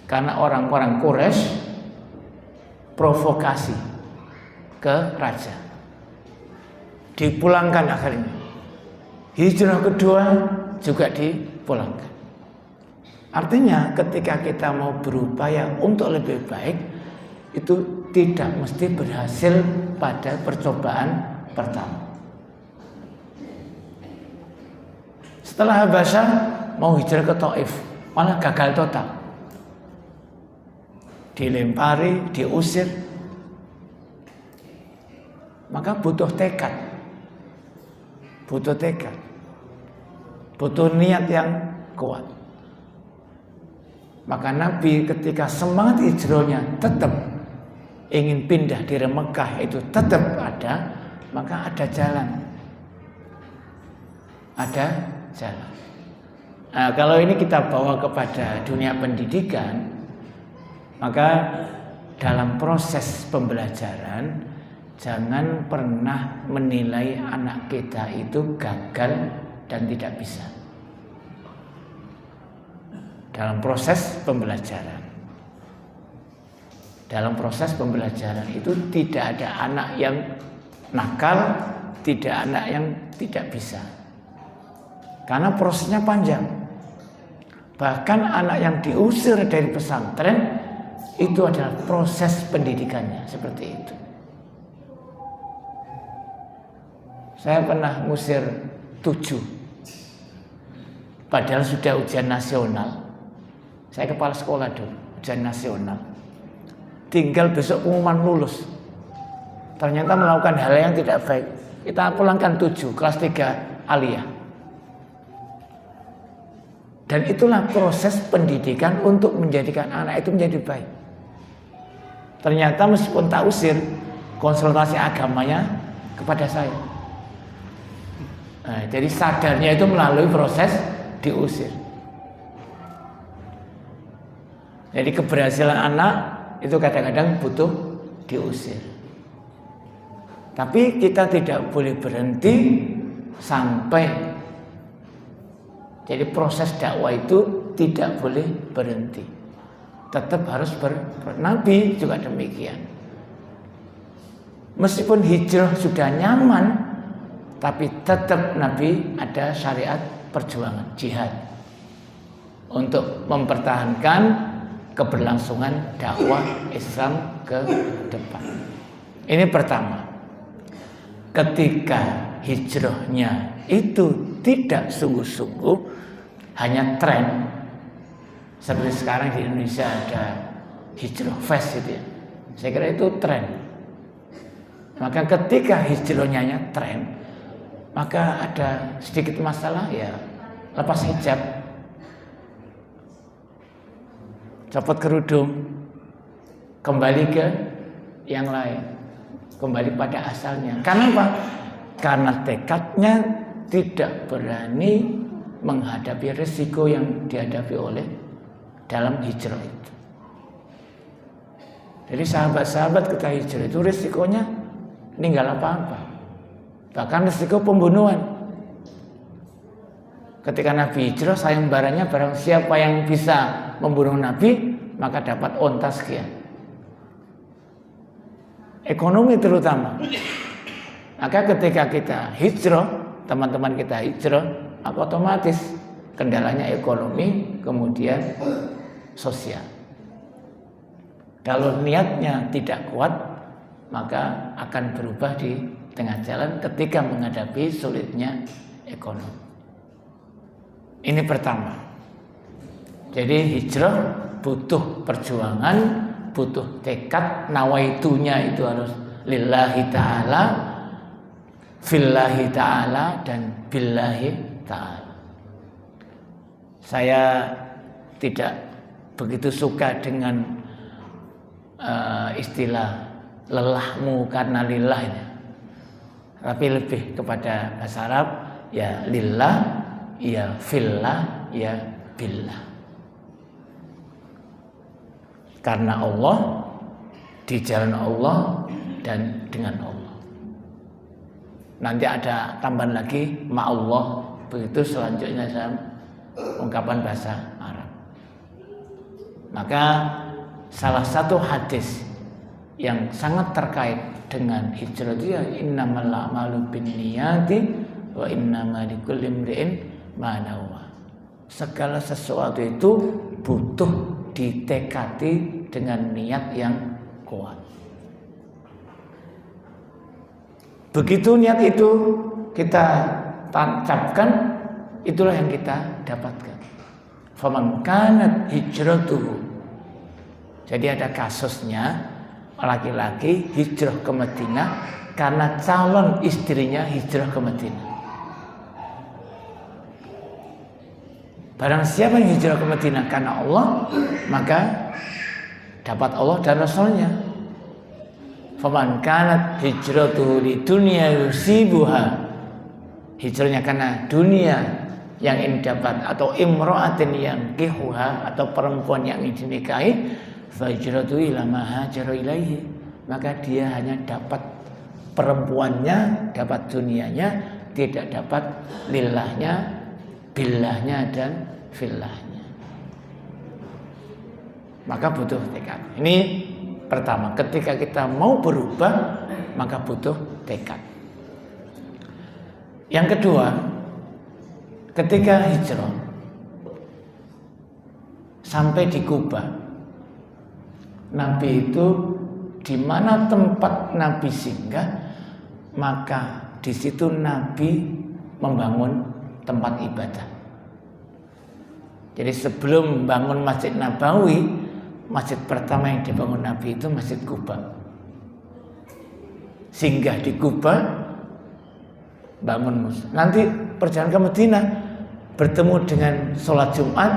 karena orang-orang Quraisy provokasi ke raja, dipulangkan akhirnya. Hijrah kedua juga dipulangkan. Artinya ketika kita mau berupaya untuk lebih baik, itu tidak mesti berhasil pada percobaan pertama. Setelah Habasyah mau hijrah ke Taif, malah gagal total. Dilempari, diusir. Maka butuh tekad. Butuh tekad. Butuh niat yang kuat. Maka Nabi ketika semangat hijrahnya tetap ingin pindah dari Mekah itu tetap ada, maka ada jalan. Ada jalan. Nah, kalau ini kita bawa kepada dunia pendidikan, maka dalam proses pembelajaran jangan pernah menilai anak kita itu gagal dan tidak bisa. Dalam proses pembelajaran. Dalam proses pembelajaran itu tidak ada anak yang nakal, tidak anak yang tidak bisa. Karena prosesnya panjang. Bahkan anak yang diusir dari pesantren itu adalah proses pendidikannya seperti itu. Saya pernah ngusir 7, padahal sudah ujian nasional. Saya kepala sekolah dulu, ujian nasional. Tinggal besok pengumuman lulus. Ternyata melakukan hal yang tidak baik. Kita pulangkan 7, kelas 3 aliyah. Dan itulah proses pendidikan untuk menjadikan anak itu menjadi baik. Ternyata meskipun tak usir, konsultasi agamanya kepada saya. Nah, jadi sadarnya itu melalui proses diusir. Jadi keberhasilan anak itu kadang-kadang butuh diusir. Tapi kita tidak boleh berhenti sampai. Jadi proses dakwah itu tidak boleh berhenti. Tetap harus Nabi juga demikian. Meskipun hijrah sudah nyaman, tapi tetap Nabi ada syariat perjuangan, jihad, untuk mempertahankan keberlangsungan dakwah Islam ke depan. Ini pertama. Ketika hijrahnya itu tidak sungguh-sungguh, hanya tren. Seperti sekarang di Indonesia ada hijrah fest gitu ya. Saya kira itu tren. Maka ketika hijrahnya hanya tren, maka ada sedikit masalah ya lepas hijab, copot kerudung, kembali ke yang lain, kembali pada asalnya. Karena apa? Karena tekadnya tidak berani menghadapi risiko yang dihadapi oleh dalam hijrah itu. Jadi sahabat-sahabat ketika hijrah itu risikonya ninggal apa-apa, bahkan risiko pembunuhan. Ketika Nabi hijrah, sayembaranya barang siapa yang bisa membunuh Nabi, maka dapat onta sekian. Ekonomi terutama. Maka ketika kita hijrah, teman-teman kita hijrah, maka otomatis kendalanya ekonomi, kemudian sosial. Kalau niatnya tidak kuat, maka akan berubah di tengah jalan ketika menghadapi sulitnya ekonomi. Ini pertama. Jadi hijrah butuh perjuangan, butuh tekad. Nawaitunya itu harus lillahi ta'ala, fillahi ta'ala, dan billahi ta'ala. Saya tidak begitu suka dengan istilah lelahmu karena lillah ini. Tapi lebih kepada bahasa Arab, ya lillah, ya fillah, ya billah. Karena Allah, di jalan Allah, dan dengan Allah. Nanti ada tambahan lagi ma'allah. Begitu selanjutnya saya ungkapan bahasa Arab. Maka salah satu hadis yang sangat terkait dengan hijrah itu ya innamal a'malu binniyati wa innamal likulli imri'in ma nawa. Segala sesuatu itu butuh ditekati dengan niat yang kuat. Begitu niat itu kita tancapkan, itulah yang kita dapatkan. Faman kanat hijratuhu. Jadi ada kasusnya laki-laki hijrah ke Madinah karena calon istrinya hijrah ke Madinah. Barang siapa yang hijrah ke Madinah karena Allah, maka dapat Allah dan Rasulnya. Faman kanat hijratuhu lidunya yusibuha. Hijrahnya karena dunia yang ingin dapat, atau imra'atin yang kihuha, atau perempuan yang ingin dinikahi, fajratu ila ma hajara ilaihi. Maka dia hanya dapat perempuannya, dapat dunianya, tidak dapat lillahnya, billahnya, dan fillahnya. Maka butuh tekad. Ini pertama, ketika kita mau berubah, maka butuh tekad. Yang kedua, ketika hijrah, sampai di Kuba. Nabi itu di mana tempat Nabi singgah, maka di situ Nabi membangun tempat ibadah. Jadi sebelum bangun Masjid Nabawi, masjid pertama yang dibangun Nabi itu Masjid Kuba. Singgah di Kuba, bangun masjid. Nanti perjalanan ke Madinah, bertemu dengan sholat Jumat,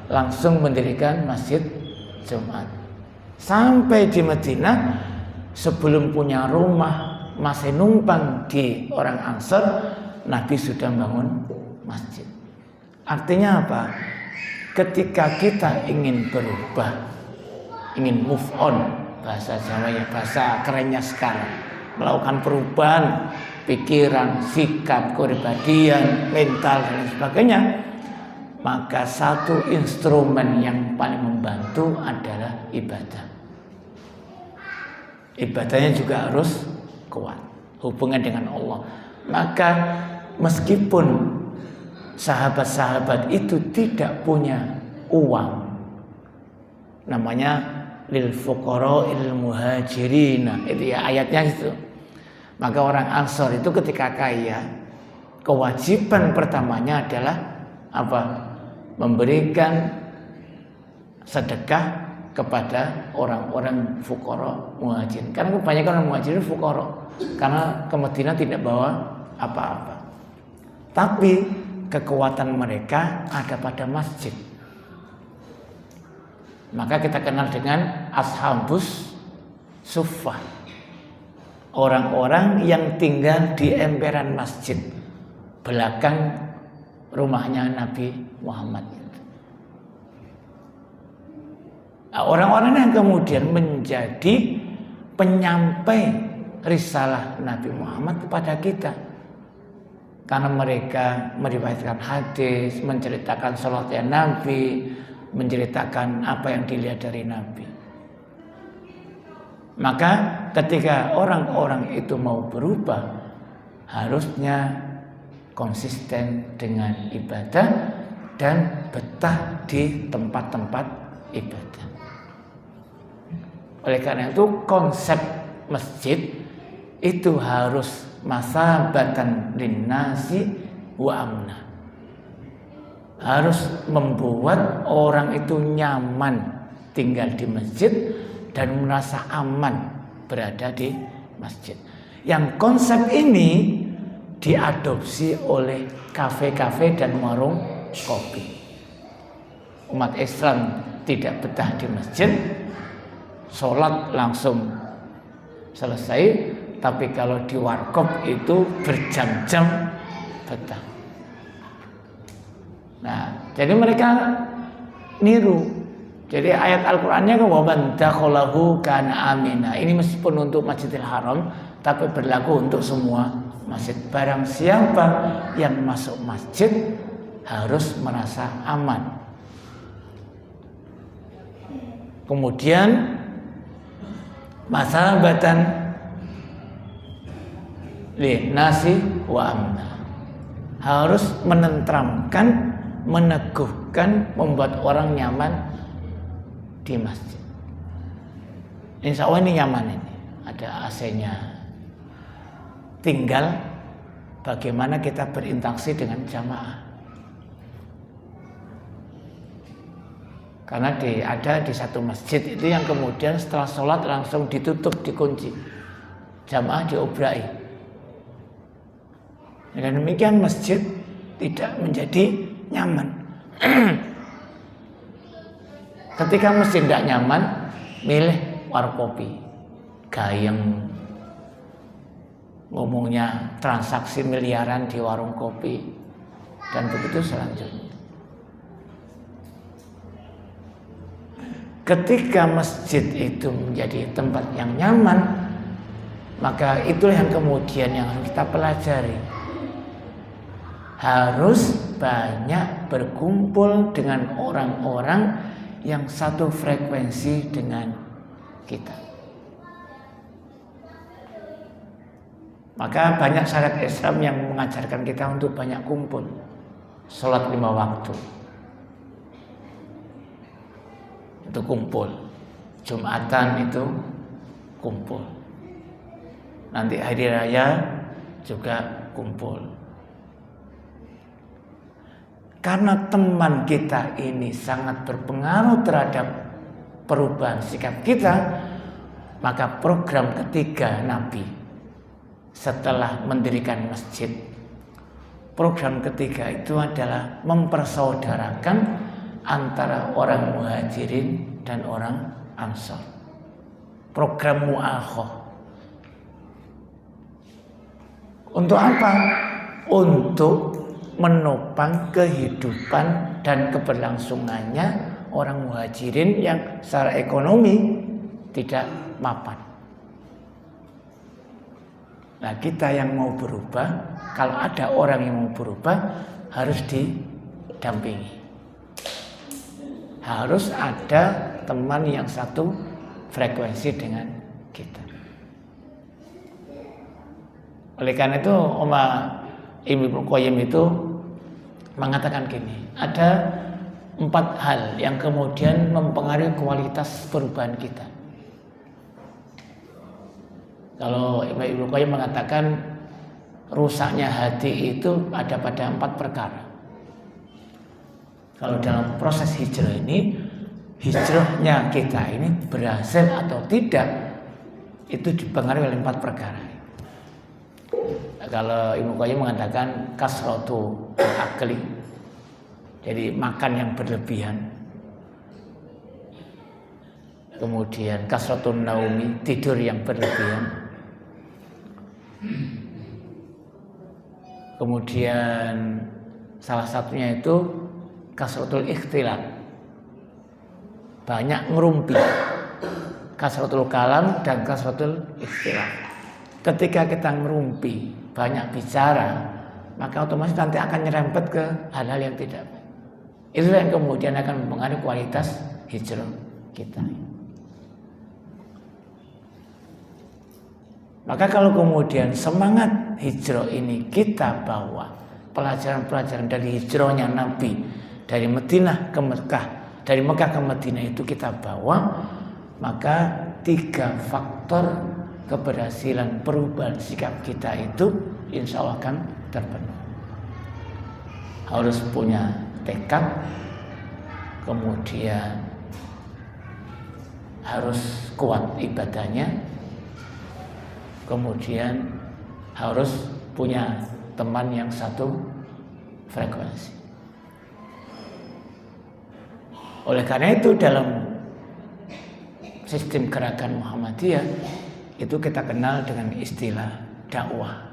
langsung mendirikan Masjid Jumat. Sampai di Madinah, sebelum punya rumah, masih numpang di orang Ansor, Nabi sudah bangun masjid. Artinya apa? Ketika kita ingin berubah, ingin move on, bahasa Jawa ya, bahasa kerennya sekarang, melakukan perubahan pikiran, sikap, kepribadian, mental dan sebagainya, maka satu instrumen yang paling membantu adalah ibadah. Ibadahnya juga harus kuat, hubungan dengan Allah. Maka meskipun sahabat-sahabat itu tidak punya uang, namanya lil fuqara'il muhajirin, itu ya ayatnya itu. Maka orang Ansor itu ketika kaya, kewajiban pertamanya adalah apa? Memberikan sedekah kepada orang-orang fuqara muhajirin. Karena kebanyakan orang muhajirin fuqara, karena ke Madinah tidak bawa apa-apa. Tapi kekuatan mereka ada pada masjid. Maka kita kenal dengan Ashabus Suffah, orang-orang yang tinggal di emperan masjid belakang rumahnya Nabi Muhammad. Orang-orang yang kemudian menjadi penyampai risalah Nabi Muhammad kepada kita, karena mereka meriwayatkan hadis, menceritakan salatnya Nabi, menceritakan apa yang dilihat dari Nabi. Maka ketika orang-orang itu mau berubah, harusnya konsisten dengan ibadah dan betah di tempat-tempat ibadah. Oleh karena itu konsep masjid itu harus masabatan linnasi wa amna. Harus membuat orang itu nyaman tinggal di masjid dan merasa aman berada di masjid. Yang konsep ini diadopsi oleh kafe-kafe dan warung kopi. Umat Islam tidak betah di masjid, sholat langsung selesai. Tapi kalau di warkop itu berjam-jam betah. Nah, jadi mereka niru. Jadi ayat Al-Qur'annya kan waman dakhalahu kana amina. Ini meskipun untuk Masjidil Haram, tapi berlaku untuk semua masjid. Barang siapa yang masuk masjid harus merasa aman. Kemudian masabatan li nasi wa amna, harus menenteramkan, meneguhkan, membuat orang nyaman di masjid. Insya Allah ini nyaman, ini ada AC-nya. Tinggal bagaimana kita berinteraksi dengan jamaah. Karena ada di satu masjid itu yang kemudian setelah sholat langsung ditutup, dikunci, jamaah diobrai. Dan demikian masjid tidak menjadi nyaman. Ketika masjid tidak nyaman, milih warung kopi, gayeng, ngomongnya transaksi miliaran di warung kopi, dan begitu selanjutnya. Ketika masjid itu menjadi tempat yang nyaman, maka itulah yang kemudian yang harus kita pelajari. Harus banyak berkumpul dengan orang-orang yang satu frekuensi dengan kita. Maka banyak syariat Islam yang mengajarkan kita untuk banyak kumpul, sholat 5 waktu. itu kumpul, Jumatan itu kumpul, nanti hari raya juga kumpul. Karena teman kita ini sangat berpengaruh terhadap perubahan sikap kita, maka program ketiga Nabi setelah mendirikan masjid, program ketiga itu adalah mempersaudarakan antara orang Muhajirin dan orang Ansor. Program mu'akhah. Untuk apa? Untuk menopang kehidupan dan keberlangsungannya orang Muhajirin yang secara ekonomi tidak mapan. Nah, kita yang mau berubah, kalau ada orang yang mau berubah, harus didampingi. Harus ada teman yang satu frekuensi dengan kita. Oleh karena itu, Ibnu Qayyim itu mengatakan gini, ada 4 hal yang kemudian mempengaruhi kualitas perubahan kita. Kalau Ibnu Qayyim mengatakan rusaknya hati itu ada pada 4 perkara. Kalau dalam proses hijrah ini, hijrahnya kita ini berhasil atau tidak, itu dipengaruhi oleh 4 perkara. Kalau Ibnu Qayyim mengatakan kasratu akli, jadi makan yang berlebihan. Kemudian kasratun naumi, tidur yang berlebihan. Kemudian salah satunya itu kasratul ikhtilat, banyak ngerumpi. Kasratul kalam dan kasratul ikhtilat. Ketika kita ngerumpi, banyak bicara, maka otomatis nanti akan nyerempet ke hal-hal yang tidak baik. Itu yang kemudian akan mempengaruhi kualitas hijrah kita. Maka kalau kemudian semangat hijrah ini kita bawa, pelajaran-pelajaran dari hijrahnya Nabi dari Madinah ke Mekah, dari Mekah ke Madinah itu kita bawa, maka 3 faktor keberhasilan perubahan sikap kita itu insya Allah akan terpenuhi. Harus punya tekad, kemudian harus kuat ibadahnya, kemudian harus punya teman yang satu frekuensi. Oleh karena itu dalam sistem gerakan Muhammadiyah itu kita kenal dengan istilah dakwah.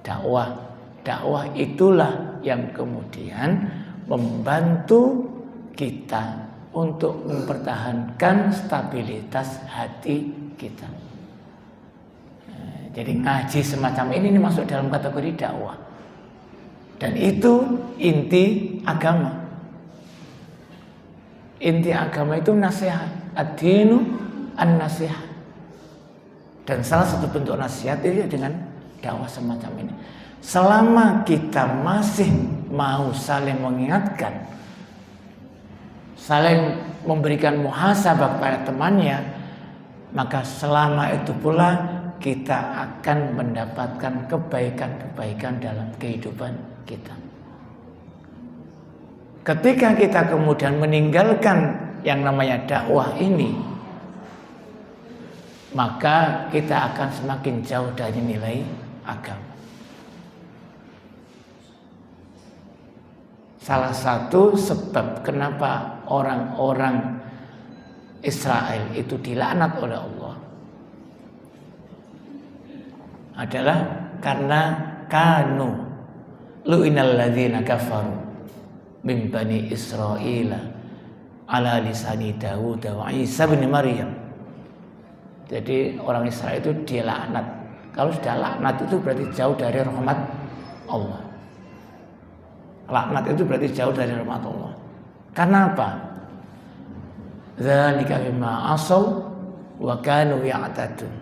Dakwah itulah yang kemudian membantu kita untuk mempertahankan stabilitas hati kita. Jadi ngaji semacam ini masuk dalam kategori dakwah. Dan itu inti agama. Inti agama itu nasihat. Ad-dinu an-nasihat. Dan salah satu bentuk nasihat itu dengan dakwah semacam ini. Selama kita masih mau saling mengingatkan, saling memberikan muhasabah kepada temannya, maka selama itu pula kita akan mendapatkan kebaikan-kebaikan dalam kehidupan kita. Ketika kita kemudian meninggalkan yang namanya dakwah ini, maka kita akan semakin jauh dari nilai agama. Salah satu sebab kenapa orang-orang Israel itu dilaknat oleh Allah adalah karena kanu lu'inal ladzina kafaru min bani Israila ala lisani Dawud wa Isa bin Maryam. Jadi orang Israel itu dilaknat. Kalau sudah laknat itu berarti jauh dari rahmat Allah. Laknat itu berarti jauh dari rahmat Allah. Karena apa? Dzalika bima asaw wa kanu ya'tadun.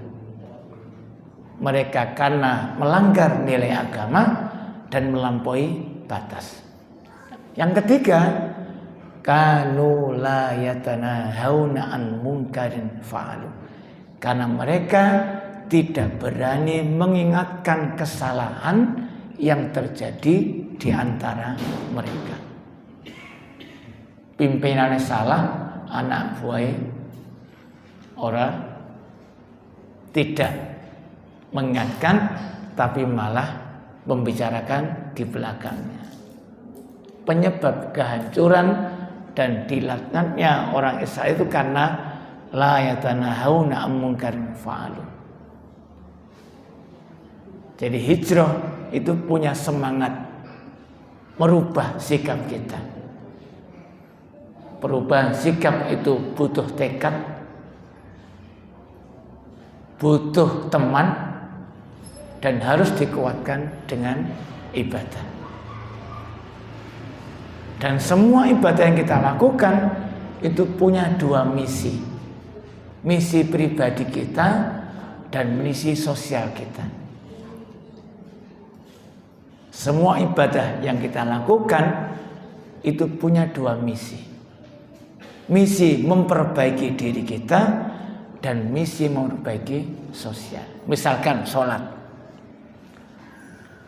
Mereka karena melanggar nilai agama dan melampaui batas. Yang ketiga, kanu la yatanahawna an munkarin fa'alu. Karena mereka tidak berani mengingatkan kesalahan yang terjadi di antara mereka. Pimpinannya salah, anak buahnya orang tidak mengingatkan, tapi malah membicarakan di belakangnya. Penyebab kehancuran dan dilaknatnya orang Israel itu karena la yatanahawna an munkarin fa'alu. Jadi hijrah itu punya semangat merubah sikap kita. Perubahan sikap itu butuh tekad, butuh teman, dan harus dikuatkan dengan ibadah. Dan semua ibadah yang kita lakukan itu punya dua misi. Misi pribadi kita dan misi sosial kita. Semua ibadah yang kita lakukan itu punya dua misi. Misi memperbaiki diri kita dan misi memperbaiki sosial. Misalkan sholat.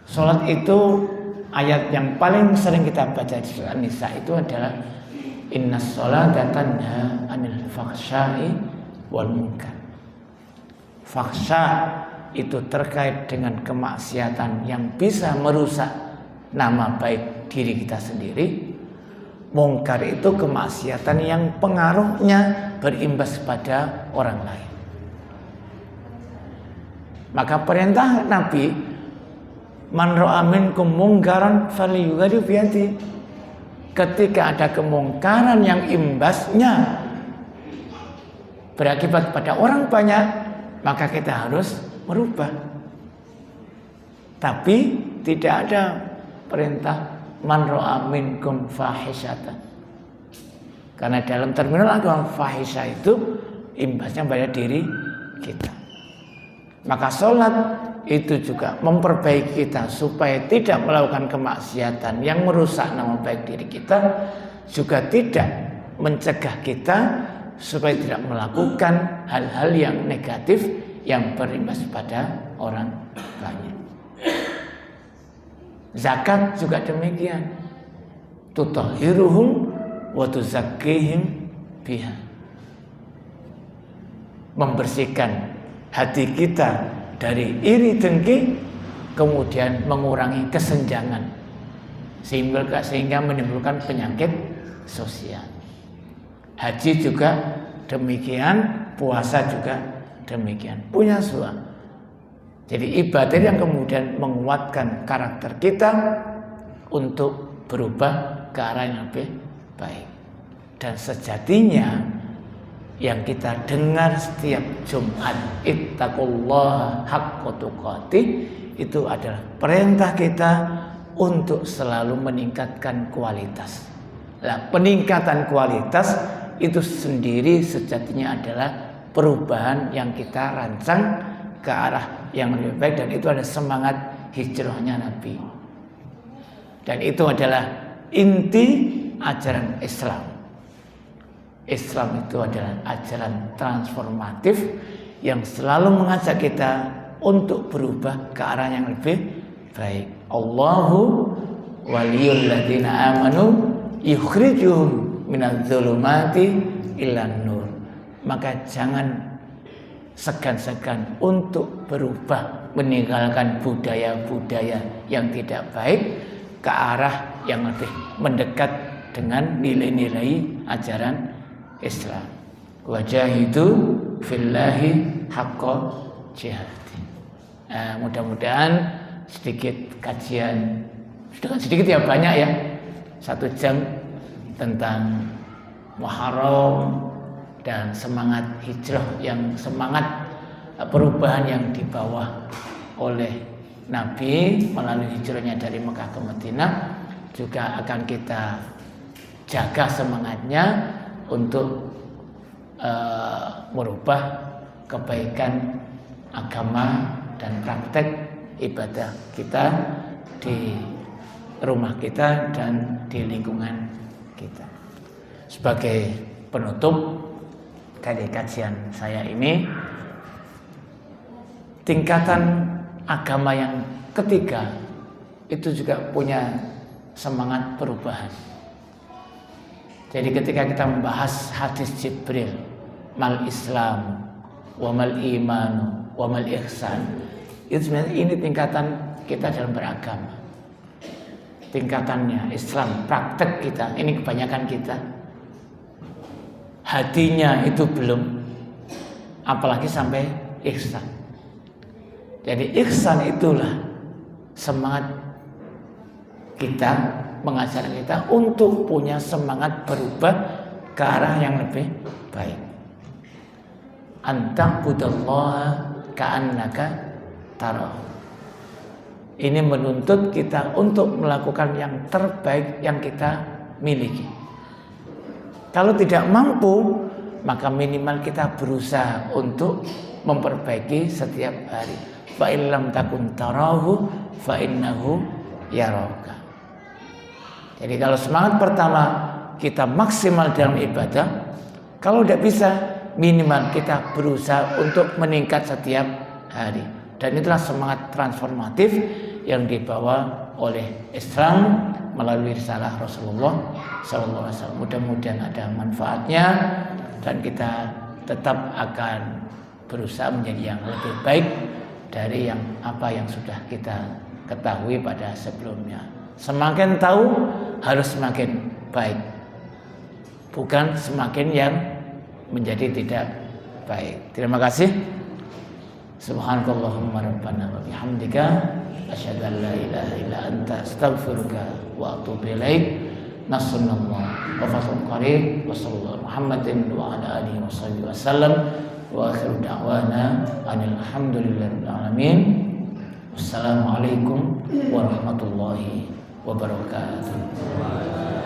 Sholat itu ayat yang paling sering kita baca di surah An-Nisa itu adalah innas sholata tanha anil fakhsya'i wal munkar. Fakhsya itu terkait dengan kemaksiatan yang bisa merusak nama baik diri kita sendiri. Mungkar itu kemaksiatan yang pengaruhnya berimbas pada orang lain. Maka perintah Nabi, man ra'a minkum mungkaran falyughayyirhu biyadihi. Ketika ada kemungkaran yang imbasnya berakibat pada orang banyak, maka kita harus merubah. Tapi tidak ada perintah man ra'a minkum fahisyatan. Karena dalam terminologi agama fahisya itu imbasnya pada diri kita. Maka sholat itu juga memperbaiki kita supaya tidak melakukan kemaksiatan yang merusak nama baik diri kita, juga tidak mencegah kita supaya tidak melakukan hal-hal yang negatif yang berimbas pada orang banyak. Zakat juga demikian. Tutahhiruhum wa tuzakkihim biha. Membersihkan hati kita dari iri dengki, kemudian mengurangi kesenjangan sehingga menimbulkan penyakit sosial. Haji juga demikian, puasa juga demikian. Punya suah. Jadi ibadah yang kemudian menguatkan karakter kita untuk berubah ke arah yang lebih baik. Dan sejatinya yang kita dengar setiap Jumat, ittaqullaha haqqa tuqatih, itu adalah perintah kita untuk selalu meningkatkan kualitas. Nah, peningkatan kualitas itu sendiri sejatinya adalah perubahan yang kita rancang ke arah yang lebih baik, dan itu ada semangat hijrahnya Nabi. Dan itu adalah inti ajaran Islam. Islam itu adalah ajaran transformatif yang selalu mengajak kita untuk berubah ke arah yang lebih baik. Allahu waliyul ladzina amanu yukhrijuhum minadh-dhulumati ilan nur. Maka jangan segan-segan untuk berubah, meninggalkan budaya-budaya yang tidak baik ke arah yang lebih mendekat dengan nilai-nilai ajaran Islam. Wajahidu fillahi haqqa jihadi. Mudah-mudahan sedikit kajian, sedikit ya banyak ya, 1 jam tentang Muharram dan semangat hijrah, yang semangat perubahan yang dibawa oleh Nabi melalui hijrahnya dari Mekah ke Madinah, juga akan kita jaga semangatnya untuk merubah kebaikan agama dan praktek ibadah kita di rumah kita dan di lingkungan kita. sebagai penutup dari kajian saya ini, tingkatan agama yang ketiga itu juga punya semangat perubahan. Jadi ketika kita membahas hadis Jibril, mal Islam, wa mal imanu, wa mal ihsan, itu sebenarnya ini tingkatan kita dalam beragama. Tingkatannya Islam, praktek kita, ini kebanyakan kita. Hatinya itu belum, apalagi sampai ihsan. Jadi ihsan itulah semangat kita, mengajar kita untuk punya semangat berubah ke arah yang lebih baik. Anta'budallaha ka'annaka tarahu. Ini menuntut kita untuk melakukan yang terbaik yang kita miliki. Kalau tidak mampu, maka minimal kita berusaha untuk memperbaiki setiap hari. Fa in lam takun tarahu fa innahu yaraka. Jadi kalau semangat pertama kita maksimal dalam ibadah, kalau tidak bisa minimal kita berusaha untuk meningkat setiap hari. Dan itulah semangat transformatif yang dibawa oleh Islam melalui risalah Rasulullah SAW. Mudah-mudahan ada manfaatnya dan kita tetap akan berusaha menjadi yang lebih baik dari apa yang sudah kita ketahui pada sebelumnya. Semakin tahu harus semakin baik, bukan semakin yang menjadi tidak baik. Terima kasih. Subhanakallahumma rabbana wa bihamdika asyhadu an la ilaha illa anta astaghfiruka wa atubu ilaik. Nasrullah wa fathul qarib wa sallallahu Muhammadin wa ala alihi wa sahbihi wasallam wa akhiru da'wana anil hamdulillahirabbil alamin. Wassalamualaikum warahmatullahi wabarakatuh.